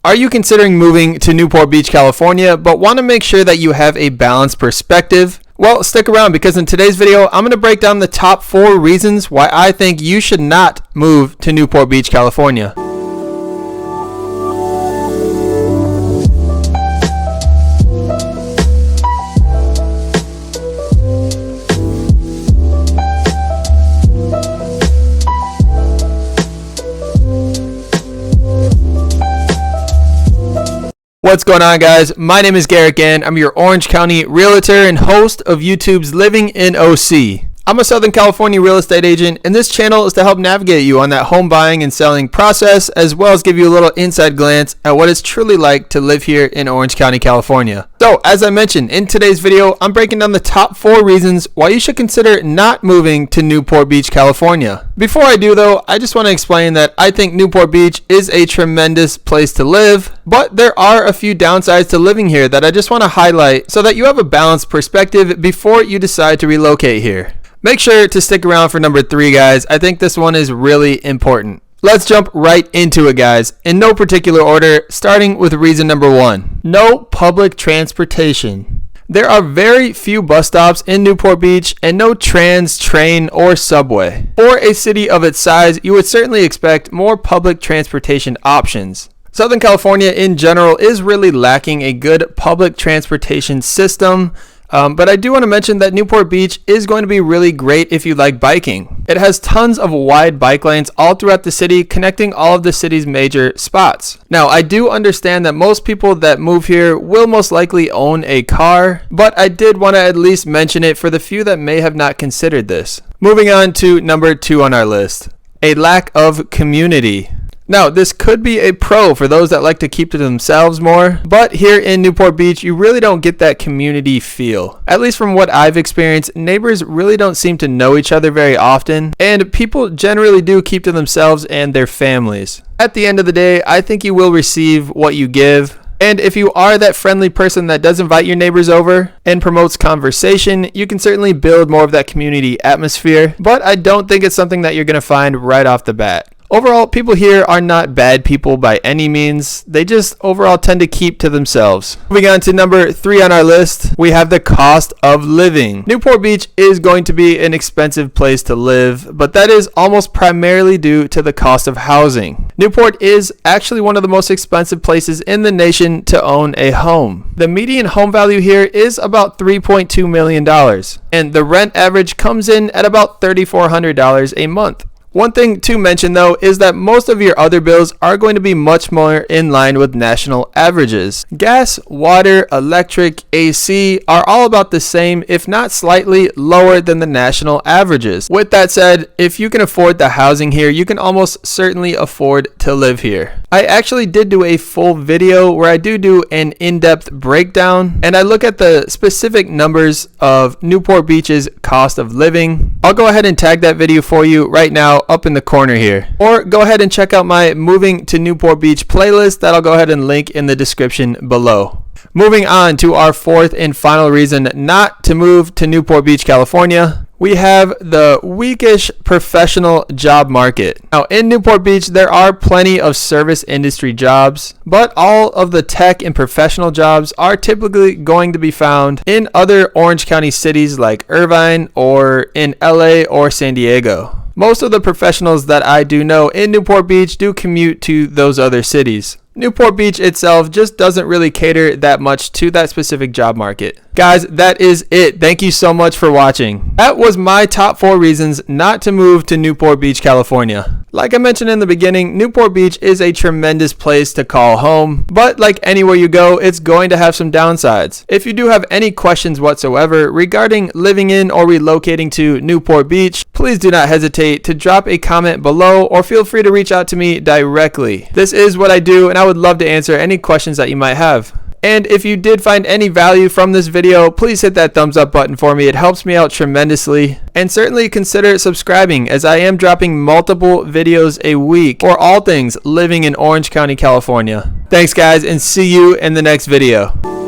Are you considering moving to Newport Beach, California, but want to make sure that you have a balanced perspective? Well, stick around because in today's video, I'm going to break down the top 4 reasons why I think you should not move to Newport Beach, California. What's going on, guys? My name is Garrett Gahn. I'm your Orange County Realtor and host of YouTube's Living in OC. I'm a Southern California real estate agent, and this channel is to help navigate you on that home buying and selling process, as well as give you a little inside glance at what it's truly like to live here in Orange County, California. So, as I mentioned, in today's video, I'm breaking down the top 4 reasons why you should consider not moving to Newport Beach, California. Before I do, though, I just want to explain that I think Newport Beach is a tremendous place to live, but there are a few downsides to living here that I just want to highlight so that you have a balanced perspective before you decide to relocate here. Make sure to stick around for number 3, guys. I think this one is really important. Let's jump right into it, guys, in no particular order, starting with reason number 1. No public transportation. There are very few bus stops in Newport Beach and no trans, train, or subway. For a city of its size, you would certainly expect more public transportation options. Southern California in general is really lacking a good public transportation system. But I do want to mention that Newport Beach is going to be really great if you like biking. It has tons of wide bike lanes all throughout the city, connecting all of the city's major spots. Now, I do understand that most people that move here will most likely own a car, but I did want to at least mention it for the few that may have not considered this. Moving on to number 2 on our list, a lack of community. Now, this could be a pro for those that like to keep to themselves more, but here in Newport Beach, you really don't get that community feel. At least from what I've experienced, neighbors really don't seem to know each other very often, and people generally do keep to themselves and their families. At the end of the day, I think you will receive what you give. And if you are that friendly person that does invite your neighbors over and promotes conversation, you can certainly build more of that community atmosphere, but I don't think it's something that you're going to find right off the bat. Overall, people here are not bad people by any means. They just overall tend to keep to themselves. Moving on to number 3 on our list, we have the cost of living. Newport Beach is going to be an expensive place to live, but that is almost primarily due to the cost of housing. Newport is actually one of the most expensive places in the nation to own a home. The median home value here is about $3.2 million, and the rent average comes in at about $3,400 a month. One thing to mention, though, is that most of your other bills are going to be much more in line with national averages. Gas, water, electric, AC are all about the same, if not slightly lower than the national averages. With that said, if you can afford the housing here, you can almost certainly afford to live here. I actually did do a full video where I do an in-depth breakdown, and I look at the specific numbers of Newport Beach's cost of living. I'll go ahead and tag that video for you right now up in the corner here, or go ahead and check out my Moving to Newport Beach playlist that I'll go ahead and link in the description below. Moving on to our 4th and final reason not to move to Newport Beach, California, we have the weakish professional job market. Now, in Newport Beach, there are plenty of service industry jobs, but all of the tech and professional jobs are typically going to be found in other Orange County cities like Irvine or in LA or San Diego. Most of the professionals that I do know in Newport Beach do commute to those other cities. Newport Beach itself just doesn't really cater that much to that specific job market. Guys, that is it. Thank you so much for watching. That was my top 4 reasons not to move to Newport Beach, California. Like I mentioned in the beginning, Newport Beach is a tremendous place to call home, but like anywhere you go, it's going to have some downsides. If you do have any questions whatsoever regarding living in or relocating to Newport Beach, please do not hesitate to drop a comment below or feel free to reach out to me directly. This is what I do, and I would love to answer any questions that you might have. And if you did find any value from this video, please hit that thumbs up button for me. It helps me out tremendously. And certainly consider subscribing, as I am dropping multiple videos a week for all things living in Orange County, California. Thanks, guys, and see you in the next video.